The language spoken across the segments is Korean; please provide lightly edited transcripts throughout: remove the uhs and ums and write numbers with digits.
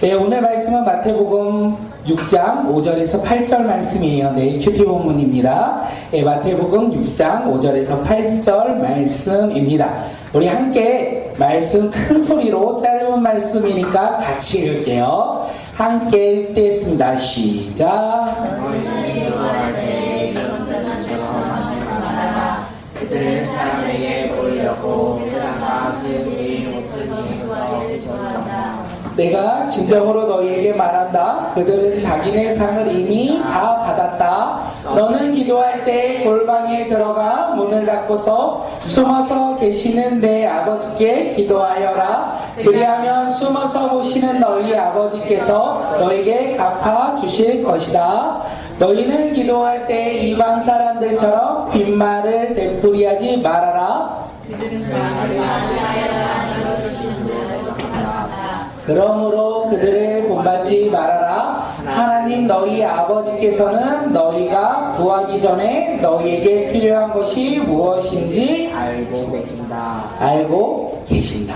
네, 오늘 말씀은 마태복음 6장 5절에서 8절 말씀이에요. 네, 큐티 본문입니다. 네, 마태복음 6장 5절에서 8절 말씀입니다. 우리 함께 말씀 큰 소리로 짧은 말씀이니까 같이 읽을게요. 함께 읽겠습니다. 시작. 그들은 사람에게 보이려고 그들과 그들이 목숨이 구하기를 좋아한다. 내가 진정으로 너희에게 말한다. 그들은 자기네 상을 이미 다 받았다. 너는 기도할 때 골방에 들어가 문을 닫고서 숨어서 계시는 내 아버지께 기도하여라. 그리하면 숨어서 보시는 너희 아버지께서 너에게 갚아 주실 것이다. 너희는 기도할 때 이방 사람들처럼 빈말을 되풀이하지 말아라. 그러므로 그들을 본받지 말아라. 하나님 너희 아버지께서는 너희가 구하기 전에 너희에게 필요한 것이 무엇인지 알고 계신다.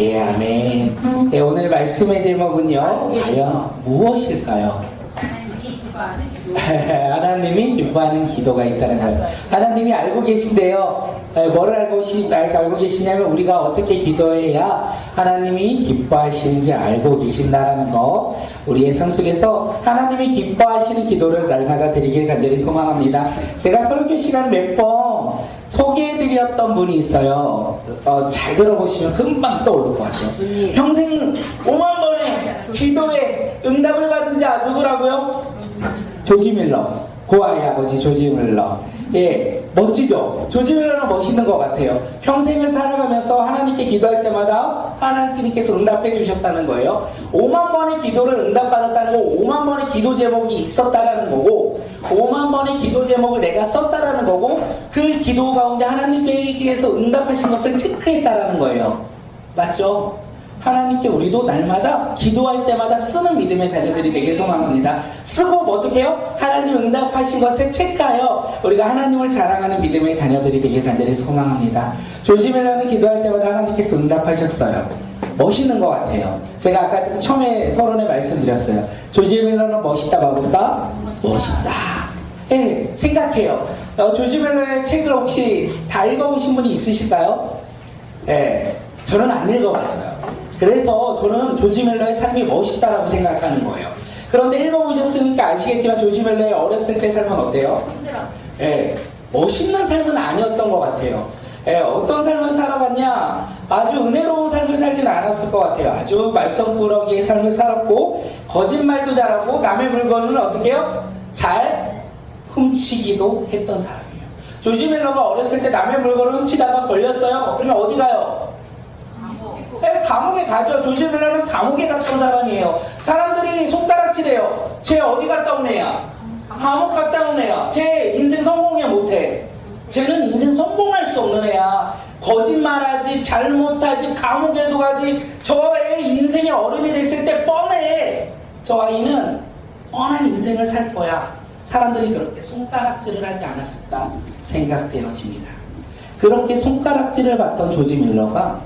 예, 아멘. 네, 오늘 말씀의 제목은요, 과연 무엇일까요? 하나님이 기뻐하는 기도가 있다는 거예요. 하나님이 알고 계신데요. 뭐를 알고 계시냐면 우리가 어떻게 기도해야 하나님이 기뻐하시는지 알고 계신다라는 거. 우리의 삶 속에서 하나님이 기뻐하시는 기도를 날마다 드리길 간절히 소망합니다. 제가 설교 시간 몇 번 소개해드렸던 분이 있어요. 잘 들어보시면 금방 떠오를 것 같아요. 평생 5만 번의 기도에 응답을 받은 자 누구라고요? 조지 밀러, 고아의 아버지 조지 밀러. 예, 멋지죠? 조지 밀러는 멋있는 것 같아요. 평생을 살아가면서 하나님께 기도할 때마다 하나님께서 응답해 주셨다는 거예요. 5만 번의 기도를 응답받았다는 거, 5만 번의 기도 제목이 있었다라는 거고, 5만 번의 기도 제목을 내가 썼다라는 거고, 그 기도 가운데 하나님께서 응답하신 것을 체크했다라는 거예요. 맞죠? 하나님께 우리도 날마다 기도할 때마다 쓰는 믿음의 자녀들이 되길 소망합니다. 쓰고 어떻게 해요? 하나님 응답하신 것을 체크하여 우리가 하나님을 자랑하는 믿음의 자녀들이 되길 간절히 소망합니다. 조지 밀러는 기도할 때마다 하나님께서 응답하셨어요. 멋있는 것 같아요. 제가 아까 처음에 서론에 말씀드렸어요. 조지 밀러는 멋있다, 멋있다? 멋있다. 예, 생각해요. 조지 밀러의 책을 혹시 다 읽어보신 분이 있으실까요? 예, 저는 안 읽어봤어요. 그래서 저는 조지 밀러의 삶이 멋있다라고 생각하는 거예요. 그런데 읽어보셨으니까 아시겠지만 조지 밀러의 어렸을 때 삶은 어때요? 예, 멋있는 삶은 아니었던 것 같아요. 예, 어떤 삶을 살아갔냐? 아주 은혜로운 삶을 살지는 않았을 것 같아요. 아주 말썽꾸러기의 삶을 살았고 거짓말도 잘하고 남의 물건을 어떻게 해요? 잘 훔치기도 했던 사람이에요. 조지 밀러가 어렸을 때 남의 물건을 훔치다가 걸렸어요. 그러면 어디 가요? 감옥에 가죠. 조지 밀러는 감옥에 갔던 사람이에요. 사람들이 손가락질해요. 쟤 어디 갔다 온 애야? 감옥 갔다 온 애야. 쟤 인생 성공해 못해. 쟤는 인생 성공할 수 없는 애야. 거짓말하지, 잘못하지, 감옥에도 가지. 저 애 인생의 어른이 됐을 때 뻔해. 저 아이는 뻔한 인생을 살 거야. 사람들이 그렇게 손가락질을 하지 않았을까 생각되어집니다. 그렇게 손가락질을 받던 조지 밀러가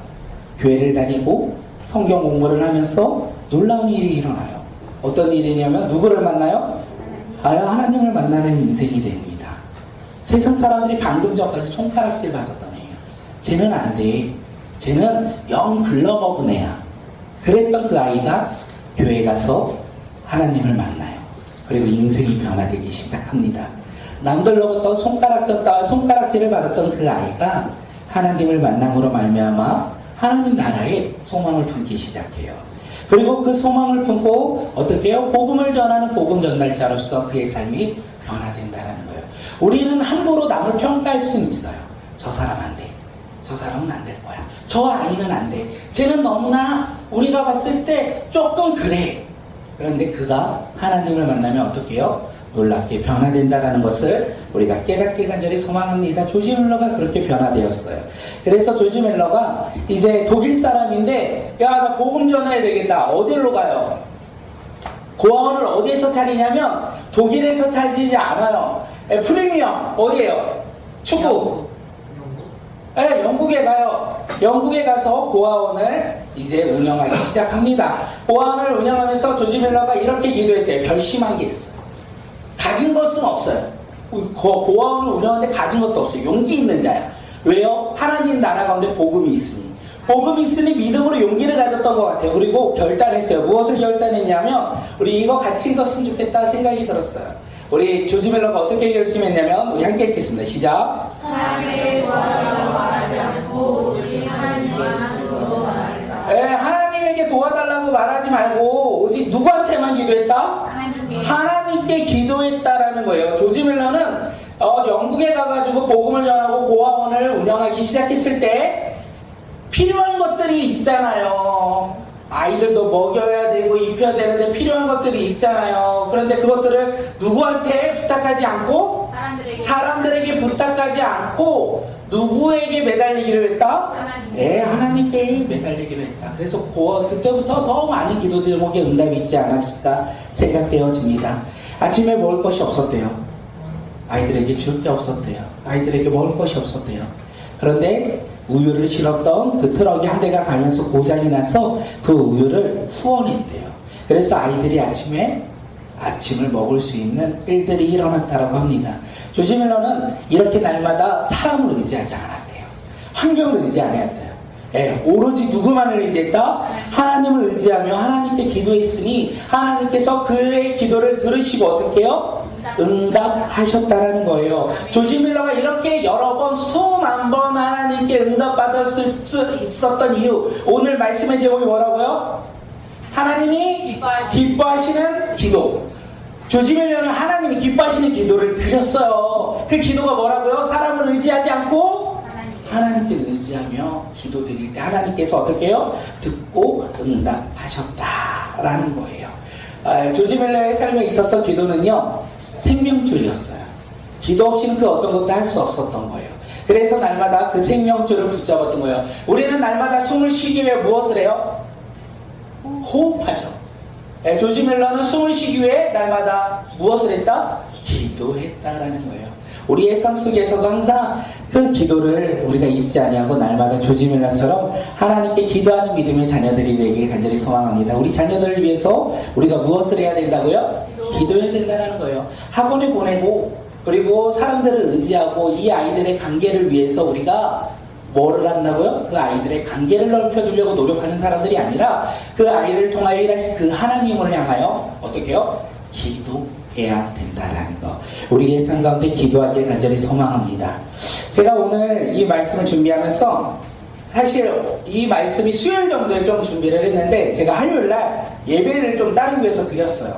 교회를 다니고 성경 공부를 하면서 놀라운 일이 일어나요. 어떤 일이냐면 누구를 만나요? 하나님을 만나는 인생이 됩니다. 세상 사람들이 방금 전까지 손가락질 받았던 애예요. 쟤는 안 돼. 쟤는 영 글러먹은 애야. 그랬던 그 아이가 교회 가서 하나님을 만나요. 그리고 인생이 변화되기 시작합니다. 남들로부터 손가락질을 받았던 그 아이가 하나님을 만남으로 말미암아 하나님 나라에 소망을 품기 시작해요. 그리고 그 소망을 품고 어떻게 해요? 복음을 전하는 복음 전달자로서 그의 삶이 변화된다는 거예요. 우리는 함부로 남을 평가할 수는 있어요. 저 사람 안 돼. 저 사람은 안 될 거야. 저 아이는 안 돼. 쟤는 너무나 우리가 봤을 때 조금 그래. 그런데 그가 하나님을 만나면 어떻게 해요? 놀랍게 변화된다는 것을 우리가 깨닫기 간절히 소망합니다. 조지 밀러가 그렇게 변화되었어요. 그래서 조지 밀러가 이제 독일 사람인데 나 복음 전해야 되겠다. 어디로 가요? 고아원을 어디에서 차리냐면 독일에서 차리지 않아요. 프리미엄 어디에요? 축구. 네, 영국에 가요. 영국에 가서 고아원을 이제 운영하기 시작합니다. 고아원을 운영하면서 조지 멜러가 이렇게 기도했대요. 결심한 게 있어요. 가진 것은 없어요. 고아원을 운영하는데 가진 것도 없어요. 용기 있는 자야. 왜요? 하나님 나라 가운데 복음이 있으니. 복음이 있으니 믿음으로 용기를 가졌던 것 같아요. 그리고 결단했어요. 무엇을 결단했냐면 우리 이거 같이 읽었으면 좋겠다 생각이 들었어요. 우리 조지 멜러가 어떻게 결심했냐면 우리 함께 읽겠습니다. 시작. 사람에게 도와달라고 말하지 않고 오직 하나님만 말하자. 네, 하나님에게 도와달라고 말하지 말고 오직 누구한테만 기도했다? 하나님께 기도했다라는 거예요. 조지 멜러는 영국에 가가지고 복음을 전하고 고아원을 운영하기 시작했을 때 필요한 것들이 있잖아요. 아이들도 먹여야 되고 입혀야 되는데 필요한 것들이 있잖아요. 그런데 그것들을 누구한테 부탁하지 않고 사람들에게 부탁하지 않고 누구에게 매달리기로 했다? 네, 하나님께 매달리기로 했다. 그래서 그때부터 더 많은 기도 제목에 응답이 있지 않았을까 생각되어집니다. 아침에 먹을 것이 없었대요. 아이들에게 줄 게 없었대요. 아이들에게 먹을 것이 없었대요. 그런데 우유를 실었던 그 트럭이 한 대가 가면서 고장이 나서 그 우유를 후원했대요. 그래서 아이들이 아침을 먹을 수 있는 일들이 일어났다고 합니다. 조지 멜러는 이렇게 날마다 사람을 의지하지 않았대요. 환경을 의지 안 했대요. 예, 오로지 누구만을 의지했다? 하나님을 의지하며 하나님께 기도했으니 하나님께서 그의 기도를 들으시고 어떻게 해요? 응답하셨다라는 거예요. 조지 멜러가 이렇게 여러 번 수만 번 하나님께 응답받았을 수 있었던 이유, 오늘 말씀의 제목이 뭐라고요? 하나님이 기뻐하시는 기도. 조지 멜러는 하나님이 기뻐하시는 기도를 드렸어요. 그 기도가 뭐라고요? 사람을 의지하지 않고 하나님께 의지하며 기도드릴 때 하나님께서 어떻게 해요? 듣고 응답하셨다라는 거예요. 조지 멜러의 삶에 있어서 기도는요, 생명줄이었어요. 기도 없이는 그 어떤 것도 할 수 없었던 거예요. 그래서 날마다 그 생명줄을 붙잡았던 거예요. 우리는 날마다 숨을 쉬기 위해 무엇을 해요? 호흡하죠. 조지 멜러는 숨을 쉬기 위해 날마다 무엇을 했다? 기도했다라는 거예요. 우리의 삶 속에서도 항상 그 기도를 우리가 잊지 아니하고 날마다 조지 멜러처럼 하나님께 기도하는 믿음의 자녀들이 되길 간절히 소망합니다. 우리 자녀들을 위해서 우리가 무엇을 해야 된다고요? 기도해야 된다는 거예요. 학원에 보내고 그리고 사람들을 의지하고 이 아이들의 관계를 위해서 우리가 뭐를 한다고요? 그 아이들의 관계를 넓혀주려고 노력하는 사람들이 아니라 그 아이를 통하여 일하신 그 하나님을 향하여 어떻게 해요? 기도해야 된다라는 거. 우리의 삶 가운데 기도하길 간절히 소망합니다. 제가 오늘 이 말씀을 준비하면서 사실 이 말씀이 수요일 정도에 좀 준비를 했는데 제가 화요일날 예배를 좀 다른 교회에서 드렸어요.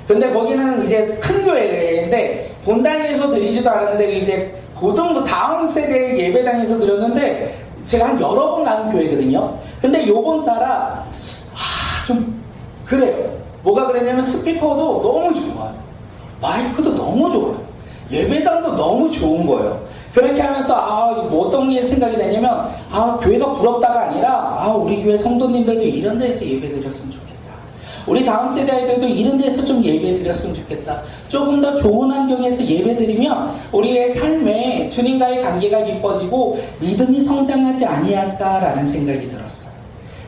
근데 거기는 이제 큰 교회인데 본당에서 드리지도 않았는데 이제 고등부 다음 세대 예배당에서 드렸는데 제가 한 여러 번 가는 교회거든요. 근데 요번 따라 좀 그래요. 뭐가 그랬냐면 스피커도 너무 좋아요. 마이크도 너무 좋아요. 예배당도 너무 좋은 거예요. 그렇게 하면서 뭐 어떤 게 생각이 되냐면 교회가 부럽다가 아니라 우리 교회 성도님들도 이런 데서 예배 드렸으면 좋겠다. 우리 다음 세대 아이들도 이런 데서 좀 예배 드렸으면 좋겠다. 조금 더 좋은 환경에서 예배 드리면 우리의 삶에 주님과의 관계가 깊어지고 믿음이 성장하지 아니할까라는 생각이 들었어요.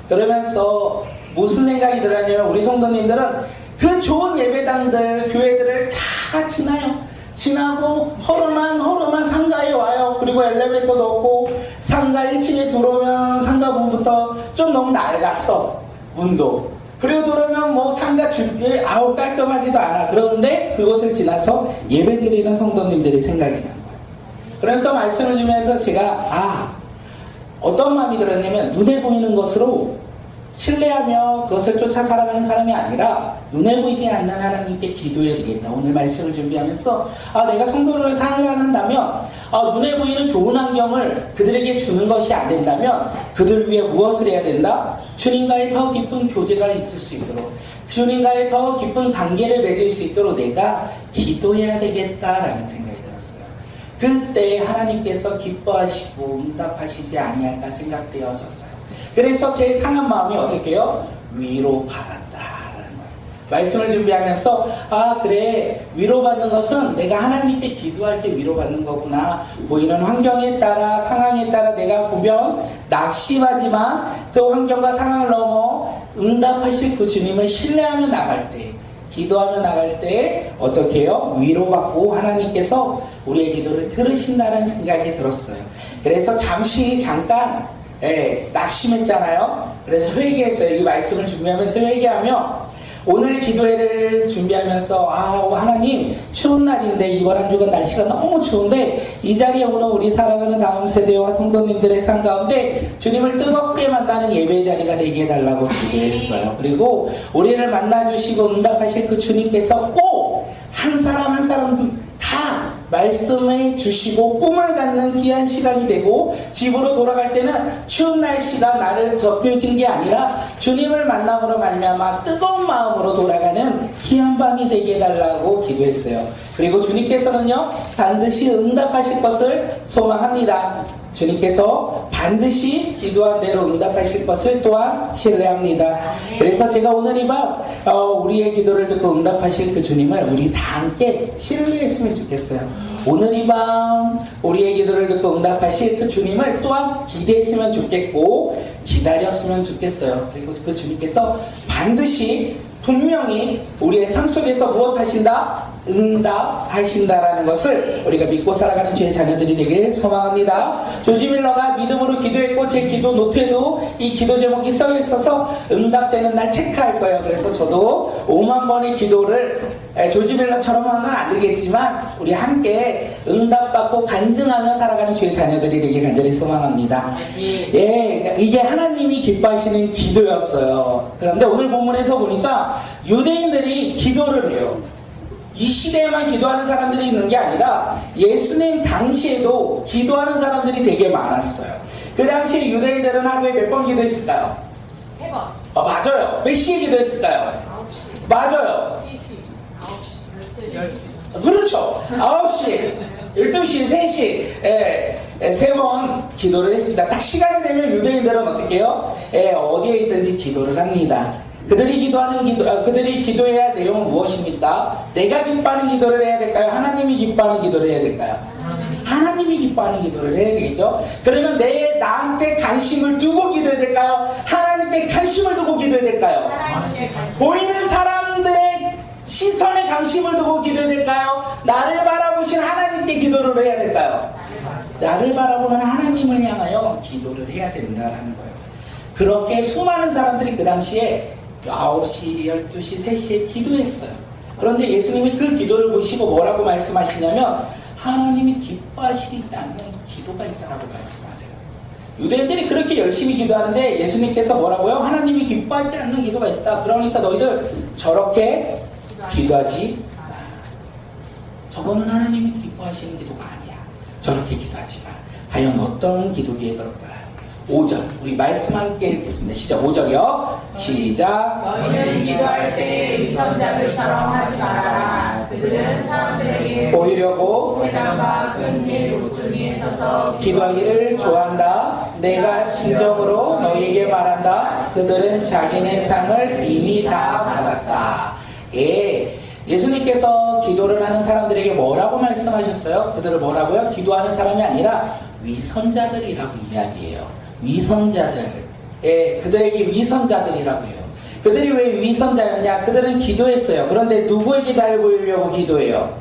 그러면서 무슨 생각이 들었냐면 우리 성도님들은 그 좋은 예배당들, 교회들을 다 지나고 허름한 상가에 와요. 그리고 엘리베이터도 없고 상가 1층에 들어오면 상가 문부터 좀 너무 낡았어. 문도. 그리고 들어오면 뭐 상가 주위에 깔끔하지도 않아. 그런데 그곳을 지나서 예배드리는 성도님들이 생각이 난 거예요. 그래서 말씀을 주면서 제가 어떤 마음이 들었냐면 눈에 보이는 것으로 신뢰하며 그것을 쫓아 살아가는 사람이 아니라 눈에 보이지 않는 하나님께 기도해야겠다. 오늘 말씀을 준비하면서 내가 성도를 사랑한다면 눈에 보이는 좋은 환경을 그들에게 주는 것이 안 된다면 그들 위해 무엇을 해야 된다? 주님과의 더 깊은 교제가 있을 수 있도록 주님과의 더 깊은 관계를 맺을 수 있도록 내가 기도해야 되겠다라는 생각이 들었어요. 그때 하나님께서 기뻐하시고 응답하시지 아니할까 생각되어졌어요. 그래서 제 상한 마음이 어떻게 해요? 위로받았다라는 거예요. 말씀을 준비하면서 아 그래 위로받는 것은 내가 하나님께 기도할 때 위로받는 거구나. 보이는 환경에 따라 상황에 따라 내가 보면 낙심하지만 그 환경과 상황을 넘어 응답하실 그 주님을 신뢰하며 나갈 때 기도하며 나갈 때 어떻게 해요? 위로받고 하나님께서 우리의 기도를 들으신다는 생각이 들었어요. 그래서 잠깐 낙심했잖아요. 그래서 회개했어요. 이 말씀을 준비하면서 회개하며 오늘 기도회를 준비하면서 하나님 추운 날인데 이번 한 주간 날씨가 너무 추운데 이 자리에 오는 우리 살아가는 다음 세대와 성도님들의 삶 가운데 주님을 뜨겁게 만나는 예배의 자리가 되게 해달라고 기도했어요. 그리고 우리를 만나주시고 응답하실 그 주님께서 꼭 한 사람 한 사람 다 말씀해 주시고 꿈을 갖는 귀한 시간이 되고 집으로 돌아갈 때는 추운 날씨가 나를 덮이는 게 아니라 주님을 만남으로 말미암아 뜨거운 마음으로 돌아가는 귀한 밤이 되게 해달라고 기도했어요. 그리고 주님께서는요 반드시 응답하실 것을 소망합니다. 주님께서 반드시 기도한 대로 응답하실 것을 또한 신뢰합니다. 그래서 제가 오늘 이 밤 우리의 기도를 듣고 응답하실 그 주님을 우리 다 함께 신뢰했으면 좋겠어요. 오늘 이 밤 우리의 기도를 듣고 응답하실 그 주님을 또한 기대했으면 좋겠고 기다렸으면 좋겠어요. 그리고 그 주님께서 반드시 분명히 우리의 삶 속에서 무엇 하신다? 응답하신다라는 것을 우리가 믿고 살아가는 주의 자녀들이 되길 소망합니다. 조지 밀러가 믿음으로 기도했고 제 기도 노트에도 이 기도 제목이 써 있어서 응답되는 날 체크할 거예요. 그래서 저도 5만 번의 기도를 조지 밀러처럼 하면 안 되겠지만 우리 함께 응답받고 간증하며 살아가는 주의 자녀들이 되길 간절히 소망합니다. 예, 이게 하나님이 기뻐하시는 기도였어요. 그런데 오늘 본문에서 보니까 유대인들이 기도를 해요. 이 시대에만 기도하는 사람들이 있는 게 아니라 예수님 당시에도 기도하는 사람들이 되게 많았어요. 그 당시에 유대인들은 하루에 몇 번 기도했을까요? 3번. 맞아요. 몇 시에 기도했을까요? 9시. 맞아요. 3시. 9시. 12시. 그렇죠. 9시, 12시, 3시, 3번 기도를 했습니다. 딱 시간이 되면 유대인들은 어떻게 해요? 어디에 있든지 기도를 합니다. 그들이 기도해야 할 내용은 무엇입니까? 내가 기뻐하는 기도를 해야 될까요? 하나님이 기뻐하는 기도를 해야 될까요? 하나님이 기뻐하는 기도를 해야 되겠죠? 그러면 나한테 관심을 두고 기도해야 될까요? 하나님께 관심을 두고 기도해야 될까요? 하나님께 관심. 보이는 사람들의 시선에 관심을 두고 기도해야 될까요? 나를 바라보신 하나님께 기도를 해야 될까요? 나를 바라보는 하나님을 향하여 기도를 해야 된다는 거예요. 그렇게 수많은 사람들이 그 당시에 9시, 12시, 3시에 기도했어요. 그런데 예수님이 그 기도를 보시고 뭐라고 말씀하시냐면 하나님이 기뻐하시지 않는 기도가 있다라고 말씀하세요. 유대인들이 그렇게 열심히 기도하는데 예수님께서 뭐라고요? 하나님이 기뻐하지 않는 기도가 있다. 그러니까 너희들 저렇게 기도하지 마. 저거는 하나님이 기뻐하시는 기도가 아니야. 저렇게 기도하지 마. 과연 어떤 기도기에 그럴까요? 5절 우리 말씀 함께 읽겠습니다. 시작. 5절이요. 시작. 너희는 기도할 때 위선자들처럼 하지 말아라. 그들은 사람들에게 보이려고 회당과 큰일 우퉁이에 서서 기도하기를 좋아한다. 내가 진정으로 너희에게 말한다. 그들은 자기네 상을 이미 다 받았다. 예수님께서 기도를 하는 사람들에게 뭐라고 말씀하셨어요? 그들을 뭐라고요? 기도하는 사람이 아니라 위선자들이라고 이야기해요. 위선자들. 그들에게 위선자들이라고 해요. 그들이 왜 위선자였냐? 그들은 기도했어요. 그런데 누구에게 잘 보이려고 기도해요?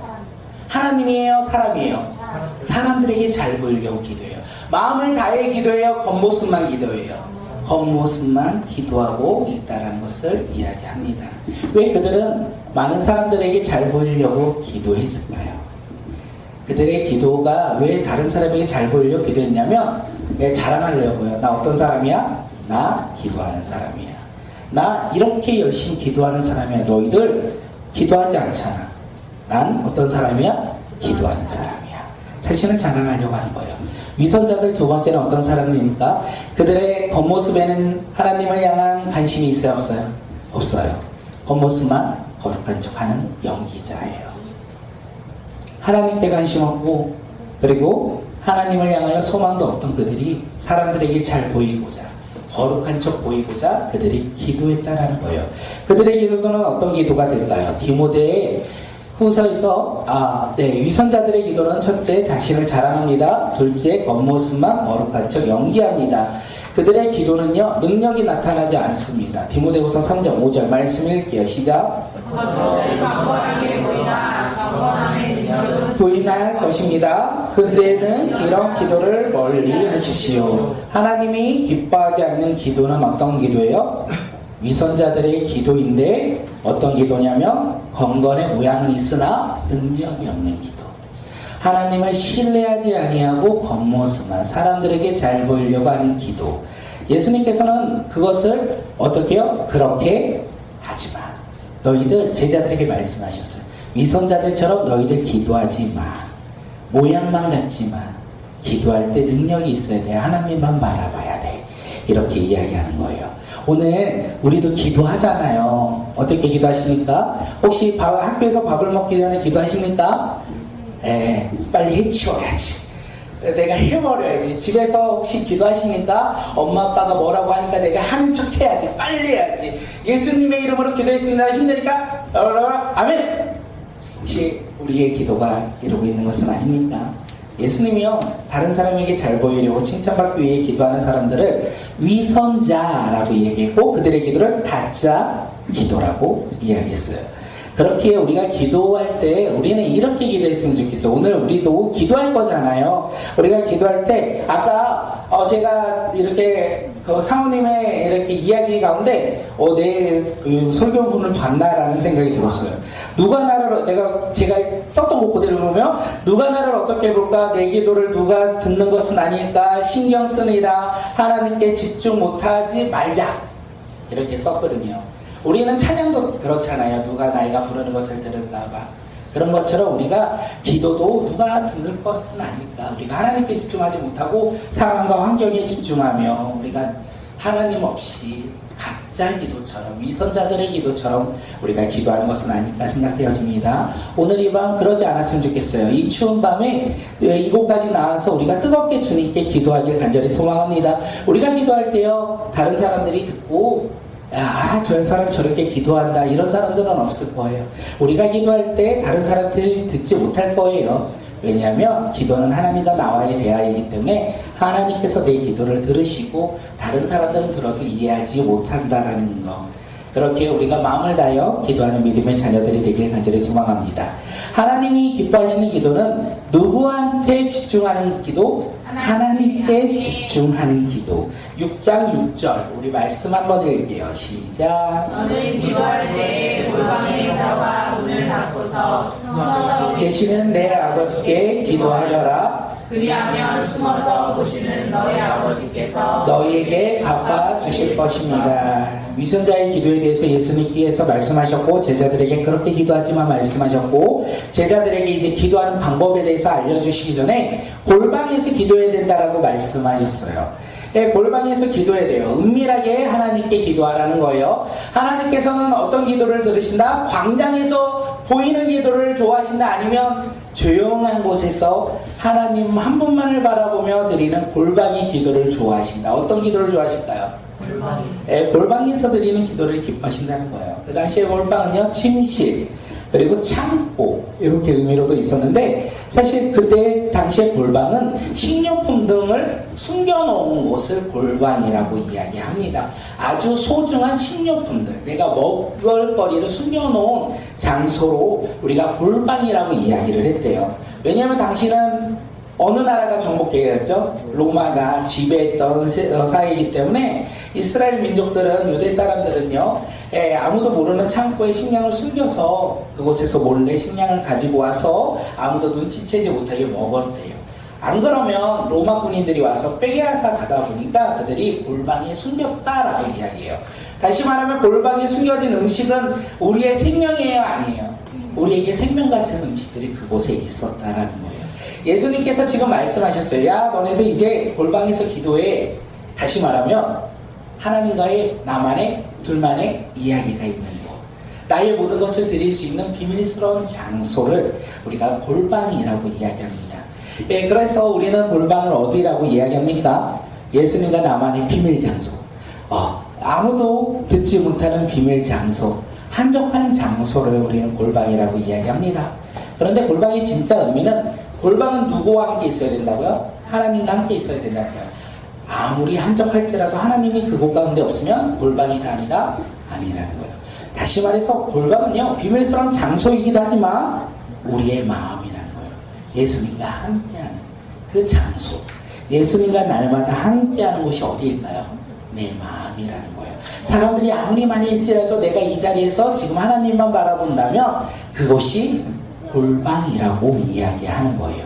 하나님이에요? 사람이에요? 사람들에게 잘 보이려고 기도해요. 마음을 다해 기도해요? 겉모습만 기도해요? 겉모습만 기도하고 있다는 것을 이야기합니다. 왜 그들은 많은 사람들에게 잘 보이려고 기도했을까요? 그들의 기도가 왜 다른 사람에게 잘 보이려고 기도했냐면 자랑하려고요. 나 어떤 사람이야? 나 기도하는 사람이야. 나 이렇게 열심히 기도하는 사람이야. 너희들 기도하지 않잖아. 난 어떤 사람이야? 기도하는 사람이야. 자신을 자랑하려고 하는 거예요. 위선자들 두 번째는 어떤 사람입니까? 그들의 겉모습에는 하나님을 향한 관심이 있어요? 없어요? 없어요. 겉모습만 거룩한 척하는 연기자예요. 하나님께 관심 없고 그리고 하나님을 향하여 소망도 없던 그들이 사람들에게 잘 보이고자 거룩한 척 보이고자 그들이 기도했다라는 거예요. 그들의 기도는 어떤 기도가 될까요? 디모데 후서에서 위선자들의 기도는 첫째 자신을 자랑합니다. 둘째 겉모습만 거룩한 척 연기합니다. 그들의 기도는요 능력이 나타나지 않습니다. 디모데후서 3장 5절 말씀 읽게요. 시작. 겉으로는 강건하게 보이나 강건함의 능력은 부인할 것입니다. 그때는 이런 기도를 멀리 하십시오. 하나님이 기뻐하지 않는 기도는 어떤 기도예요? 위선자들의 기도인데 어떤 기도냐면 건건의 모양은 있으나 능력이 없는 기도. 하나님을 신뢰하지 아니하고 겉모습만 사람들에게 잘 보이려고 하는 기도. 예수님께서는 그것을 어떻게 해요? 그렇게 하지 마. 너희들 제자들에게 말씀하셨어요. 위선자들처럼 너희들 기도하지 마. 모양만 갖지 마. 기도할 때 능력이 있어야 돼. 하나님만 바라봐야 돼. 이렇게 이야기하는 거예요. 오늘 우리도 기도하잖아요. 어떻게 기도하십니까? 혹시 학교에서 밥을 먹기 전에 기도하십니까? 빨리 해치워야지. 내가 해버려야지. 집에서 혹시 기도하십니까? 엄마 아빠가 뭐라고 하니까 내가 하는 척 해야지. 빨리 해야지. 예수님의 이름으로 기도했습니다. 힘드니까 아멘. 혹시 우리의 기도가 이루고 있는 것은 아닙니까? 예수님이요 다른 사람에게 잘 보이려고 칭찬받기 위해 기도하는 사람들을 위선자라고 얘기했고 그들의 기도를 다짜 기도라고 이야기했어요. 그렇게 우리가 기도할 때 우리는 이렇게 기도했으면 좋겠어. 오늘 우리도 기도할 거잖아요. 우리가 기도할 때 아까 제가 이렇게 그 사모님의 이렇게 이야기 가운데 내 설교분을 봤나라는 생각이 들었어요. 누가 나를 제가 썼던 거 그대로 보면 누가 나를 어떻게 볼까 내 기도를 누가 듣는 것은 아닐까 신경 쓰느라 하나님께 집중 못하지 말자 이렇게 썼거든요. 우리는 찬양도 그렇잖아요. 누가 나이가 부르는 것을 들을까 봐. 그런 것처럼 우리가 기도도 누가 듣는 것은 아닐까. 우리가 하나님께 집중하지 못하고 상황과 환경에 집중하며 우리가 하나님 없이 가짜 기도처럼 위선자들의 기도처럼 우리가 기도하는 것은 아닐까 생각되어집니다. 오늘 이 밤 그러지 않았으면 좋겠어요. 이 추운 밤에 이곳까지 나와서 우리가 뜨겁게 주님께 기도하길 간절히 소망합니다. 우리가 기도할 때요 다른 사람들이 듣고 저 사람 저렇게 기도한다 이런 사람들은 없을 거예요. 우리가 기도할 때 다른 사람들이 듣지 못할 거예요. 왜냐하면 기도는 하나님과 나와의 대화이기 때문에 하나님께서 내 기도를 들으시고 다른 사람들은 들어도 이해하지 못한다라는 거. 그렇게 우리가 마음을 다하여 기도하는 믿음의 자녀들이 되길 간절히 소망합니다. 하나님이 기뻐하시는 기도는 누구한테 집중하는 기도? 하나님께 집중하는 기도. 6장 6절 우리 말씀 한번 읽게요. 시작. 너는 기도할 때 골방에 들어가 문을 닫고서 숨어서 계시는 내 아버지께 기도하려라. 그리하면 숨어서 보시는 너희 아버지께서 너희에게 갚아 주실 것입니다. 위선자의 기도에 대해서 예수님께서 말씀하셨고 제자들에게 그렇게 기도하지만 말씀하셨고 제자들에게 이제 기도하는 방법에 대해서 알려주시기 전에 골방에서 기도해야 된다라고 말씀하셨어요. 골방에서 기도해야 돼요. 은밀하게 하나님께 기도하라는 거예요. 하나님께서는 어떤 기도를 들으신다? 광장에서 보이는 기도를 좋아하신다? 아니면 조용한 곳에서 하나님 한 분만을 바라보며 드리는 골방의 기도를 좋아하신다? 어떤 기도를 좋아하실까요? 골방에서 드리는 기도를 기뻐하신다는 거예요. 그 당시에 골방은요 침실 그리고 창고 이렇게 의미로도 있었는데 사실 그때 당시에 골방은 식료품 등을 숨겨놓은 곳을 골방이라고 이야기합니다. 아주 소중한 식료품들 내가 먹을 거리를 숨겨놓은 장소로 우리가 골방이라고 이야기를 했대요. 왜냐하면 당시는 어느 나라가 정복했죠? 로마가 지배했던 사회이기 때문에 이스라엘 민족들은 유대 사람들은요 아무도 모르는 창고에 식량을 숨겨서 그곳에서 몰래 식량을 가지고 와서 아무도 눈치채지 못하게 먹었대요. 안 그러면 로마 군인들이 와서 빼앗아 가다 보니까 그들이 골방에 숨겼다라고 이야기해요. 다시 말하면 골방에 숨겨진 음식은 우리의 생명이에요, 아니에요? 우리에게 생명 같은 음식들이 그곳에 있었다라는 거예요. 예수님께서 지금 말씀하셨어요. 야, 너네들 이제 골방에서 기도해. 다시 말하면 하나님과의 나만의 둘만의 이야기가 있는 곳. 나의 모든 것을 드릴 수 있는 비밀스러운 장소를 우리가 골방이라고 이야기합니다. 그래서 우리는 골방을 어디라고 이야기합니까? 예수님과 나만의 비밀 장소. 아무도 듣지 못하는 비밀 장소, 한적한 장소를 우리는 골방이라고 이야기합니다. 그런데 골방의 진짜 의미는 골방은 누구와 함께 있어야 된다고요? 하나님과 함께 있어야 된다고요. 아무리 한적할지라도 하나님이 그곳 가운데 없으면 골방이 아니라는 거예요. 다시 말해서 골방은요, 비밀스러운 장소이기도 하지만 우리의 마음이라는 거예요. 예수님과 함께하는 그 장소, 예수님과 날마다 함께하는 곳이 어디일까요? 내 마음이라는 거예요. 사람들이 아무리 많이 일지라도 내가 이 자리에서 지금 하나님만 바라본다면 그것이 골방이라고 이야기하는 거예요.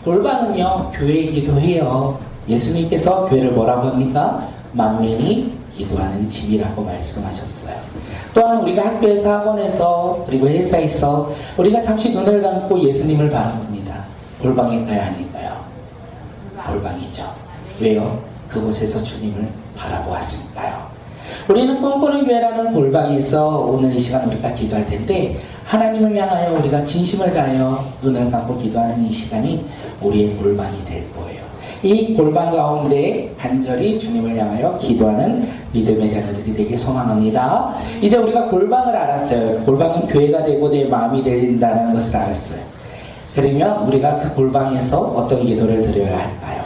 골방은요, 교회이기도 해요. 예수님께서 교회를 뭐라고 합니까? 만민이 기도하는 집이라고 말씀하셨어요. 또한 우리가 학교에서, 학원에서, 그리고 회사에서 우리가 잠시 눈을 감고 예수님을 바라봅니다. 골방일까요? 아닐까요? 골방이죠. 왜요? 그곳에서 주님을 바라보았으니까요. 우리는 꿈꾸는 교회라는 골방에서 오늘 이 시간 우리가 기도할 텐데, 하나님을 향하여 우리가 진심을 다하여 눈을 감고 기도하는 이 시간이 우리의 골방이 될 거예요. 이 골방 가운데 간절히 주님을 향하여 기도하는 믿음의 자녀들이 되길 소망합니다. 이제 우리가 골방을 알았어요. 골방은 교회가 되고 내 마음이 된다는 것을 알았어요. 그러면 우리가 그 골방에서 어떤 기도를 드려야 할까요?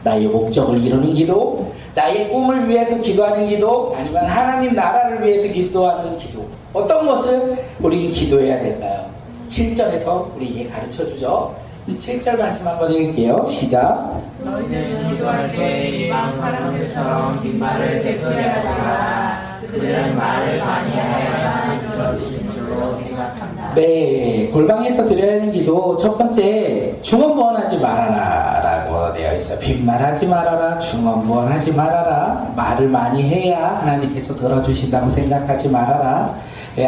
나의 목적을 이루는 기도, 나의 꿈을 위해서 기도하는 기도, 아니면 하나님 나라를 위해서 기도하는 기도, 어떤 것을 우리는 기도해야 될까요? 7절에서 우리에게 가르쳐주죠. 7절 말씀 한번 읽을게요. 시작. 너희는 기도할 때 이방 사람들처럼 빈말을 되풀이하지 마라. 그들은 말을 많이 하여야 들어주신 줄로 생각한다. 네, 골방에서 드려야 하는 기도 첫 번째, 중언부언하지 말아라 라고 되어 있어요. 빈말하지 말아라, 중언부언하지 말아라. 말을 많이 해야 하나님께서 들어주신다고 생각하지 말아라.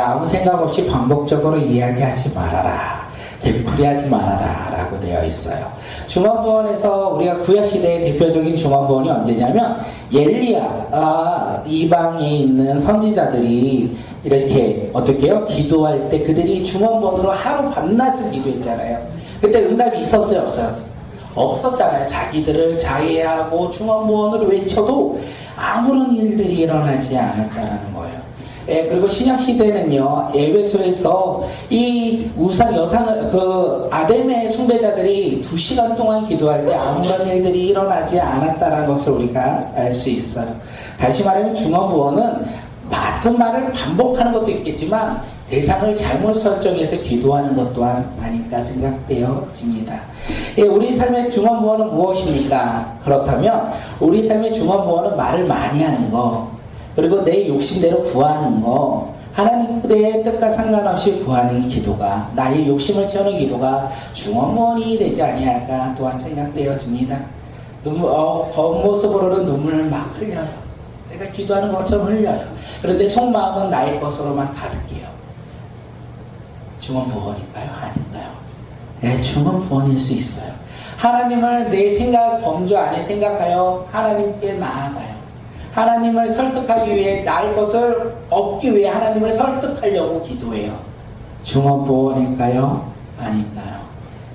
아무 생각 없이 반복적으로 이야기하지 말아라. 되풀이하지 말아라 라고 되어 있어요. 중언부언에서 우리가 구약시대의 대표적인 중언부언이 언제냐면 엘리야, 이방에 있는 선지자들이 이렇게 어떻게 해요? 기도할 때 그들이 중언부언으로 하루 밤낮을 기도했잖아요. 그때 응답이 있었어요? 없었어요? 없었잖아요. 자기들을 자해하고 중언부언으로 외쳐도 아무런 일들이 일어나지 않았다는 거예요. 그리고 신약시대는요, 에베소에서 이 우상 여상을, 아담의 숭배자들이 2시간 동안 기도할 때 아무런 일들이 일어나지 않았다는 것을 우리가 알 수 있어요. 다시 말하면 중언부언은 같은 말을 반복하는 것도 있겠지만 대상을 잘못 설정해서 기도하는 것 또한 아닐까 생각되어집니다. 우리 삶의 중언부언은 무엇입니까? 그렇다면 우리 삶의 중언부언은 말을 많이 하는 거, 그리고 내 욕심대로 구하는 거, 하나님의 뜻과 상관없이 구하는 기도가, 나의 욕심을 채우는 기도가 중언부언이 되지 아니할까 또한 생각되어집니다. 겉모습으로는 눈물을 막 흘려요. 내가 기도하는 것처럼 흘려요. 그런데 속마음은 나의 것으로만 가득해요. 중언부언일까요? 아닌가요? 네, 중언부언일 수 있어요. 하나님을 내 생각, 범주 안에 생각하여 하나님께 나아가요. 하나님을 설득하기 위해 나의 것을 얻기 위해 하나님을 설득하려고 기도해요. 중언부언일까요? 아닌가요?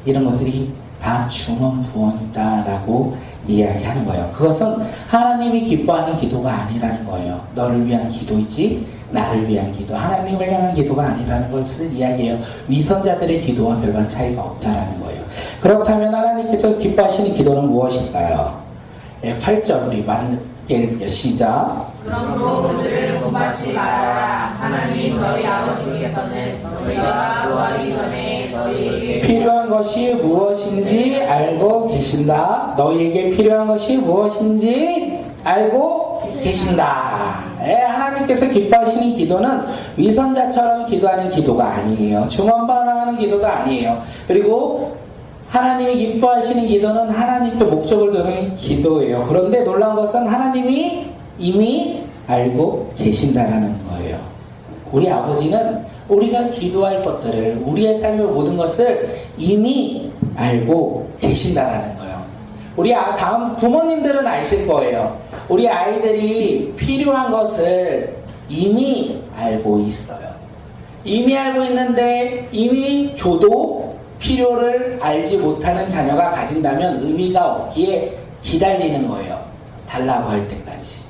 이런 것들이 다 중언부언이다라고 이야기하는 거예요. 그것은 하나님이 기뻐하는 기도가 아니라는 거예요. 너를 위한 기도이지 나를 위한 기도, 하나님을 향한 기도가 아니라는 것을 이야기해요. 위선자들의 기도와 별반 차이가 없다라는 거예요. 그렇다면 하나님께서 기뻐하시는 기도는 무엇일까요? 8절 우리 읽게요. 시작. 그러므로 그들을 본받지 말아라. 하나님 너희 아버지께서는 너희가 구하기 전에 너희에게 필요한 것이 무엇인지 알고 계신다. 너희에게 필요한 것이 무엇인지 알고 계신다. 하나님께서 기뻐하시는 기도는 위선자처럼 기도하는 기도가 아니에요. 중언부언하는 기도도 아니에요. 그리고 하나님이 기뻐하시는 기도는 하나님께 목적을 두는 기도예요. 그런데 놀라운 것은 하나님이 이미 알고 계신다라는 거예요. 우리 아버지는 우리가 기도할 것들을, 우리의 삶의 모든 것을 이미 알고 계신다라는 거예요. 우리 다음 부모님들은 아실 거예요. 우리 아이들이 필요한 것을 이미 알고 있어요. 이미 알고 있는데 이미 줘도 필요를 알지 못하는 자녀가 가진다면 의미가 없기에 기다리는 거예요. 달라고 할 때까지.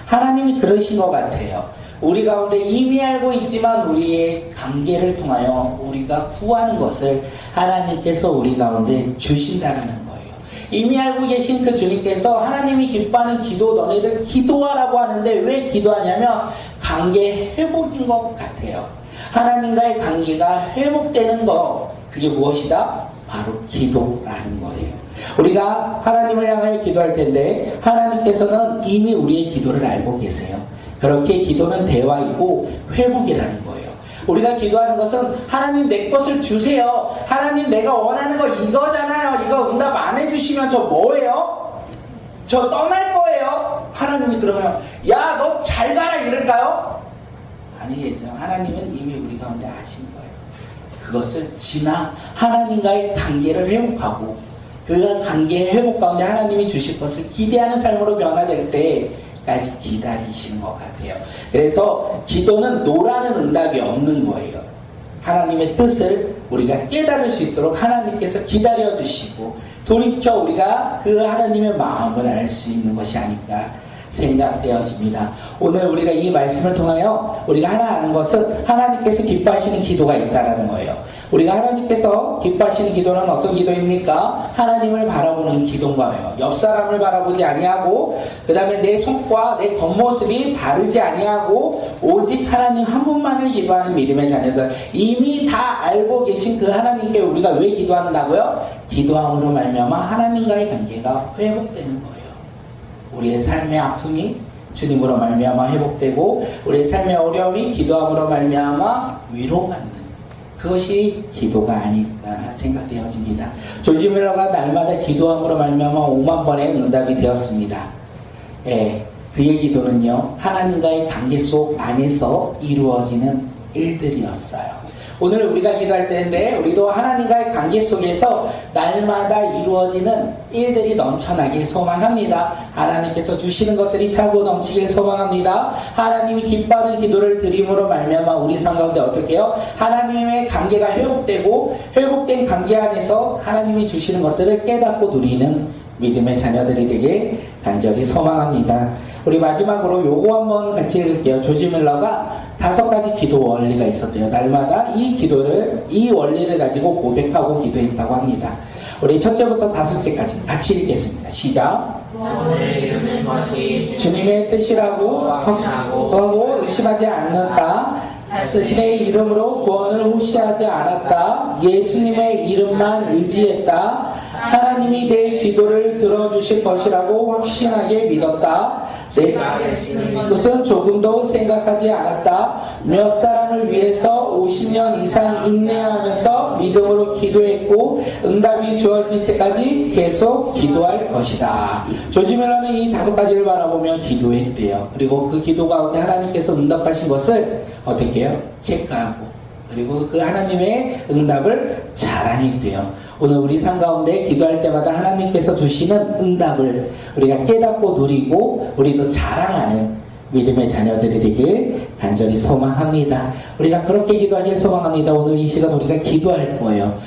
하나님이 그러신 것 같아요. 우리 가운데 이미 알고 있지만 우리의 관계를 통하여 우리가 구하는 것을 하나님께서 우리 가운데 주신다는 거예요. 이미 알고 계신 그 주님께서 하나님이 기뻐하는 기도, 너네들 기도하라고 하는데 왜 기도하냐면 관계 회복인 것 같아요. 하나님과의 관계가 회복되는 것, 그게 무엇이다? 바로 기도라는 거예요. 우리가 하나님을 향하여 기도할 텐데 하나님께서는 이미 우리의 기도를 알고 계세요. 그렇게 기도는 대화이고 회복이라는 거예요. 우리가 기도하는 것은 하나님 내 것을 주세요. 하나님 내가 원하는 거 이거잖아요. 이거 응답 안 해주시면 저 뭐예요? 저 떠날 거예요. 하나님이 그러면 야 너 잘 가라 이럴까요? 아니겠죠. 하나님은 이미 우리 가운데 아신 거예요. 그것을 지나 하나님과의 관계를 회복하고 그 관계의 회복 가운데 하나님이 주실 것을 기대하는 삶으로 변화될 때까지 기다리시는 것 같아요. 그래서 기도는 노라는 응답이 없는 거예요. 하나님의 뜻을 우리가 깨달을 수 있도록 하나님께서 기다려주시고 돌이켜 우리가 그 하나님의 마음을 알 수 있는 것이 아닐까 생각되어집니다. 오늘 우리가 이 말씀을 통하여 우리가 하나 아는 것은 하나님께서 기뻐하시는 기도가 있다는 거예요. 우리가 하나님께서 기뻐하시는 기도는 어떤 기도입니까? 하나님을 바라보는 기도인 거예요. 옆 사람을 바라보지 아니하고 그 다음에 내 속과 내 겉모습이 다르지 아니하고 오직 하나님 한 분만을 기도하는 믿음의 자녀들, 이미 다 알고 계신 그 하나님께 우리가 왜 기도한다고요? 기도함으로 말미암아 하나님과의 관계가 회복되는 거예요. 우리의 삶의 아픔이 주님으로 말미암아 회복되고 우리의 삶의 어려움이 기도함으로 말미암아 위로받는, 그것이 기도가 아닐까 생각되어집니다. 조지 밀러가 날마다 기도함으로 말미암아 5만 번의 응답이 되었습니다. 그의 기도는요, 하나님과의 관계 속 안에서 이루어지는 일들이었어요. 오늘 우리가 기도할 때인데 우리도 하나님과의 관계 속에서 날마다 이루어지는 일들이 넘쳐나길 소망합니다. 하나님께서 주시는 것들이 차고 넘치길 소망합니다. 하나님이 기뻐하는 기도를 드림으로 말미암아 우리 삶 가운데 어떻게 해요? 하나님의 관계가 회복되고 회복된 관계 안에서 하나님이 주시는 것들을 깨닫고 누리는 믿음의 자녀들이 되길 간절히 소망합니다. 우리 마지막으로 요거 한번 같이 읽을게요. 조지 밀러가 5가지 기도 원리가 있었대요. 날마다 이 원리를 가지고 고백하고 기도했다고 합니다. 우리 첫째부터 5째까지 같이 읽겠습니다. 시작. 오늘 이루는 것이 주님의 뜻이라고 확신하고 의심하지 않는다. 자신의 이름으로 구원을 호시하지 않았다. 예수님의 이름만 의지했다. 하나님이 내 기도를 들어주실 것이라고 확신하게 믿었다. 내 뜻은 조금도 생각하지 않았다. 몇 사람을 위해서 50년 이상 인내하면서 믿음으로 기도했고 응답이 주어질 때까지 계속 기도할 것이다. 조지 밀러는 이 5가지를 바라보며 기도했대요. 그리고 그 기도 가운데 하나님께서 응답하신 것을 어떻게 해요? 체크하고 그리고 그 하나님의 응답을 자랑했대요. 오늘 우리 삶 가운데 기도할 때마다 하나님께서 주시는 응답을 우리가 깨닫고 누리고 우리도 자랑하는 믿음의 자녀들이 되길 간절히 소망합니다. 우리가 그렇게 기도하길 소망합니다. 오늘 이 시간 우리가 기도할 거예요.